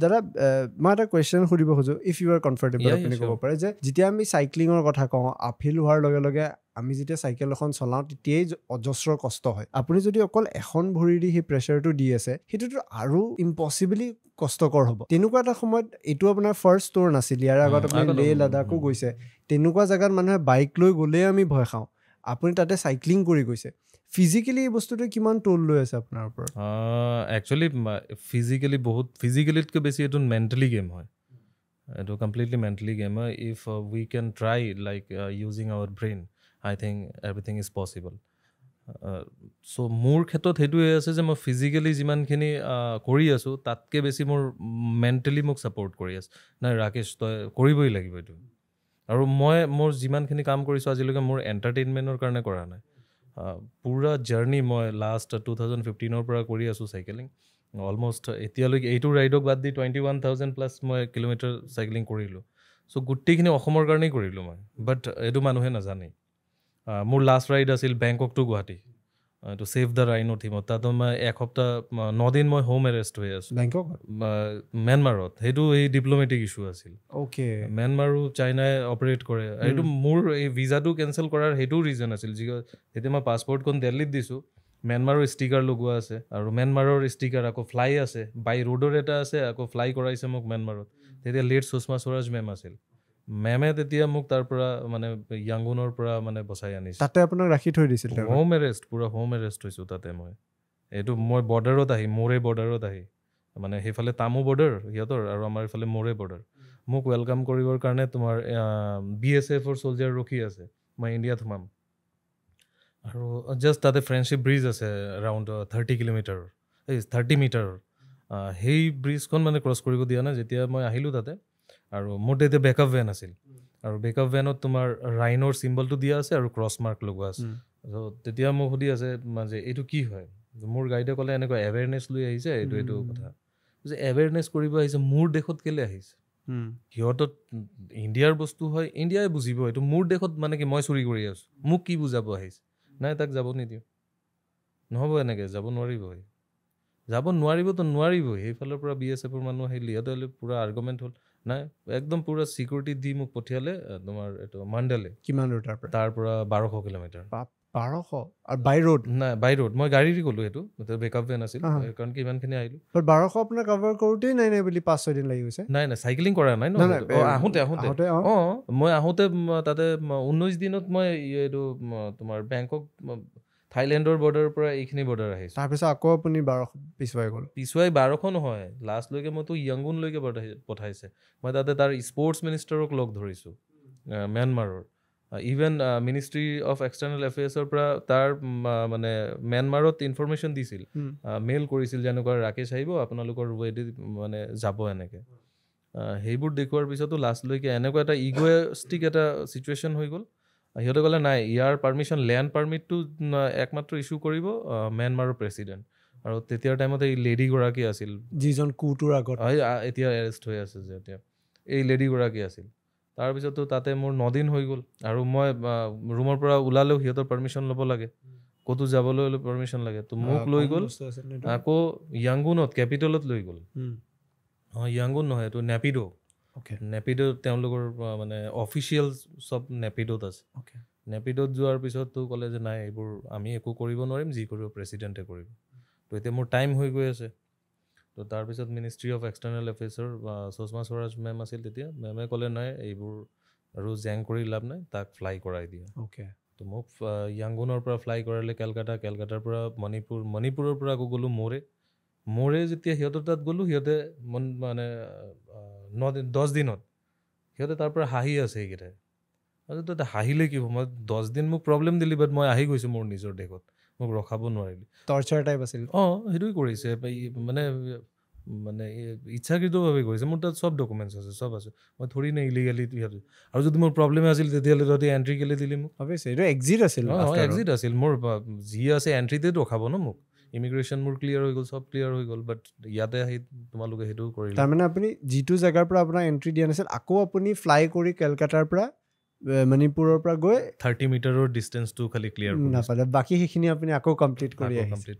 দাদা মই এটা কুৱেশ্যন সুধিব খোজো ইফ ইউ আৰ কমফৰ্টেবল আপুনি ক'ব পাৰে যে যেতিয়া আমি চাইক্লিঙৰ কথা কওঁ আপহিল হোৱাৰ লগে লগে আমি যেতিয়া চাইকেল এখন চলাওঁ তেতিয়াই অজস্ৰ কষ্ট হয় আপুনি যদি অকল এখন ভৰি দি সেই প্ৰেছাৰটো দি আছে সেইটোতো আৰু ইম্পচিবলি কষ্টকৰ হ'ব তেনেকুৱা এটা সময়ত এইটো আপোনাৰ ফাৰ্ষ্ট ষ্ট'ৰ নাছিল ইয়াৰ আগত আপুনি লে লাডাখো গৈছে তেনেকুৱা জেগাত মানুহে বাইক লৈ গ'লে আমি ভয় খাওঁ আপুনি তাতে চাইক্লিং কৰি গৈছে ফিজিক্যালি এই বস্তুটো কিমান টোল লৈ আছে আপোনাৰ ওপৰত একচুৱেলি ফিজিক্যালি বহুত ফিজিক্যালিতকৈ বেছি এইটো মেণ্টেলি গেম হয় এইটো কমপ্লিটলি মেণ্টেলি গেম হয় if we can try like using our brain I think everything is possible so' মোৰ ক্ষেত্ৰত সেইটোৱে আছে যে মই ফিজিকেলি যিমানখিনি কৰি আছোঁ তাতকৈ বেছি মোৰ মেণ্টেলি মোক ছাপৰ্ট কৰি আছে নাই ৰাকেশ তই কৰিবই লাগিব এইটো আৰু মই মোৰ যিমানখিনি কাম কৰিছোঁ আজিলৈকে মোৰ এণ্টাৰটেইনমেণ্টৰ কাৰণে কৰা নাই পুৰা জাৰ্ণি মই লাষ্ট 2015 পৰা কৰি আছোঁ চাইকেলিং অলমষ্ট এতিয়ালৈকে এইটো ৰাইডক বাদ দি 21,000+ মই কিলোমিটাৰ চাইকেলিং কৰিলোঁ চ' গোটেইখিনি অসমৰ কাৰণেই কৰিলোঁ মই বাট এইটো মানুহে নাজানে মোৰ লাষ্ট ৰাইড আছিল বেংকক টু গুৱাহাটী এইটো ছেভ দ্য ৰাইনো থিমত তাতো মই এসপ্তাহ 9 দিন মই হোম এৰেষ্ট হৈ আছোঁ বেংকক ম্যানমাৰত সেইটো এই ডিপ্ল'মেটিক ইছ্যু আছিল অ'কে ম্যানমাৰো চাইনাই অপাৰেট কৰে এইটো মোৰ এই ভিজাটো কেঞ্চেল কৰাৰ সেইটোও ৰিজন আছিল যেতিয়া মই পাছপৰ্টখন দিল্লীত দিছোঁ ম্যানমাৰৰ ষ্টিকাৰ লগোৱা আছে আৰু ম্যানমাৰৰ ষ্টিকাৰ আকৌ ফ্লাই আছে বাই ৰোডৰ এটা আছে আকৌ ফ্লাই কৰাইছে মোক ম্যানমাৰত তেতিয়া লেট সুষমা স্বৰাজ মেম আছিল মেমে তেতিয়া মোক তাৰ পৰা মানে য়াংগুনৰ পৰা মানে বচাই আনিছে তাতে আপোনাক ৰাখি থৈ দিছিল হোম এৰেষ্ট পুৰা হোম এৰেষ্ট হৈছোঁ তাতে মই এইটো মই বৰ্ডাৰত আহি মোৰে বৰ্ডাৰত আহি মানে সেইফালে তামো বৰ্ডাৰ সিহঁতৰ আৰু আমাৰ এইফালে মোৰে বৰ্ডাৰ মোক ৱেলকাম কৰিবৰ কাৰণে তোমাৰ BSFৰ চ'লজাৰ ৰখি আছে মই ইণ্ডিয়াত সোমাম আৰু জাষ্ট তাতে ফ্ৰেণ্ডশ্বিপ ব্ৰিজ আছে এৰাউণ্ড 30 কিলোমিটাৰৰ 30 মিটাৰৰ সেই ব্ৰিজখন মানে ক্ৰছ কৰিব দিয়া নাই যেতিয়া মই আহিলোঁ তাতে আৰু মোৰ তেতিয়া বেকআপ ভেন আছিল আৰু বেকআপ ভেনত তোমাৰ ৰাইনৰ চিম্বলটো দিয়া আছে আৰু ক্ৰছ মাৰ্ক লগোৱা আছে চ' তেতিয়া মোক সুধি আছে যে এইটো কি হয় মোৰ গাইডে ক'লে এনেকুৱা এৱেৰনেছ লৈ আহিছে এইটো কথা যে এৱেৰনেছ কৰিব আহিছে মোৰ দেশত কেলৈ আহিছে সিহঁতত ইণ্ডিয়াৰ বস্তু হয় ইণ্ডিয়াই বুজিব এইটো মোৰ দেশত মানে কি মই চুৰি কৰি আছোঁ মোক কি বুজাব আহিছে নাই তাক যাব নিদিওঁ নহ'ব এনেকৈ যাব নোৱাৰিবতো নোৱাৰিবই সেইফালৰ পৰা BSFৰ মানুহ আহিলে সিহঁতে পূৰা আৰ্গুমেণ্ট হ'ল নাই একদম পূৰা চিকিউৰিটি দি মোক পঠিয়ালে তোমাৰ এইটো মাণ্ডালে কিমান দূৰ তাৰ পৰা 1200 কিলোমিটাৰ 1200 আৰু বাই ৰোড নাই বাই ৰোড মই গাড়ী দি গ'লোঁ সেইটো বেকআপ ভেন আছিল কাৰণ কি ইমানখিনি আহিলোঁ 1200 আপোনাৰ কভাৰ কৰোঁতেই নাই বুলি 5-6 দিন লাগি গৈছে নাই চাইকেলিং কৰা নাই ন আহোঁতে মই আহোঁতে তাতে 19 দিনত মই এইটো তোমাৰ বেংকক থাইলেণ্ডৰ বৰ্ডাৰৰ পৰা এইখিনি বৰ্ডাৰ আহিছোঁ তাৰপিছত আকৌ আপুনি 1200 পিছুৱাই 1200 নহয় লাষ্টলৈকে মইতো য়াংগুনলৈকে পঠাইছে মই তাতে তাৰ স্পৰ্টছ মিনিষ্টাৰক লগ ধৰিছোঁ ম্যানমাৰৰ ইভেন মিনিষ্ট্ৰী অফ এক্সটাৰ্নেল এফেয়াৰ্ছৰ পৰা তাৰ মানে ম্যানমাৰত ইনফৰমেশ্যন দিছিল মেইল কৰিছিল যেনেকুৱা ৰাকেশ আহিব আপোনালোকৰ ৱেডি মানে যাব এনেকৈ সেইবোৰ দেখুৱাৰ পিছতো লাষ্টলৈকে এনেকুৱা এটা ইগ'ষ্টিক এটা চিটুৱেশ্যন হৈ গ'ল সিহঁতে ক'লে নাই ইয়াৰ পাৰ্মিশ্যন লেণ্ড পাৰ্মিটটো একমাত্ৰ ইছ্যু কৰিব ম্যানমাৰৰ প্ৰেছিডেণ্ট আৰু তেতিয়াৰ টাইমত এই লেডিগৰাকী আছিল যিজন কুটোৰ আগত এতিয়া এৰেষ্ট হৈ আছে যে এতিয়া এই লেডিগৰাকী আছিল তাৰপিছতো তাতে মোৰ 9 দিন হৈ গ'ল আৰু মই ৰুমৰ পৰা ওলালেও সিহঁতৰ পাৰ্মিশ্যন ল'ব লাগে ক'তো যাবলৈ হ'লে পাৰ্মিশ্যন লাগে তো মোক লৈ গ'ল আকৌ য়াংগুনত কেপিটেলত লৈ গ'ল য়াংগুন নহয় এইটো নেপিডো নেপিডো তেওঁলোকৰ মানে অফিচিয়েল চব নেপিডোত আছে নেপিডোত যোৱাৰ পিছততো ক'লে যে নাই এইবোৰ আমি একো কৰিব নোৱাৰিম যি কৰিব প্ৰেছিডেণ্টে কৰিব তো এতিয়া মোৰ টাইম হৈ গৈ আছে তো তাৰপিছত মিনিষ্ট্ৰী অফ এক্সটাৰ্নেল এফেয়াৰ্ছৰ সুষমা স্বৰাজ মেম আছিল তেতিয়া মেমে ক'লে নাই এইবোৰ আৰু জেং কৰি লাভ নাই তাক ফ্লাই কৰাই দিয়া তো মোক য়াংগুনৰ পৰা ফ্লাই কৰালে কেলকাতাৰ পৰা মণিপুৰৰ পৰা আকৌ গ'লোঁ মোৰে যেতিয়া সিহঁতৰ তাত গ'লোঁ সিহঁতে মানে 10 দিনত সিহঁতে তাৰ পৰা হাঁহি আছে সেইকেইটাই তাতে হাঁহিলে কি হ'ব মই 10 দিন মোক প্ৰব্লেম দিলি বাট মই আহি গৈছোঁ মোৰ নিজৰ দেশত মোক ৰখাব নোৱাৰিলি টৰ্চাৰ টাইপ আছিল সেইটোৱে কৰিছে মানে ইচ্ছাকৃতভাৱে কৰিছে মোৰ তাত চব ডকুমেণ্টছ আছে চব আছে মই থৰি নে ইলিগেলি সিহঁতে আৰু যদি মোৰ প্ৰব্লেম আছিল তেতিয়াহ'লে তহঁতে এণ্ট্ৰি কেলৈ দিলি মোক এইটো এক্সিট আছিল মোৰ যি আছে এণ্ট্ৰিতে ৰখাব ন মোক ইমিগ্ৰেশ্যন মোৰ ক্লিয়াৰ হৈ গ'ল চব ক্লিয়াৰ হৈ গ'ল বাট ইয়াতে আহি তোমালোকে সেইটো কৰিলে তাৰমানে আপুনি যিটো জেগাৰ পৰা আপোনাৰ এণ্ট্ৰি দিয়া নাছিল আকৌ আপুনি ফ্লাই কৰি কেলকাতাৰ পৰা মণিপুৰৰ পৰা গৈ 30 মিটাৰৰ ডিষ্টেঞ্চটো খালি ক্লিয়াৰ নাপালে বাকী সেইখিনি আপুনি আকৌ কমপ্লিট কৰি আহিছে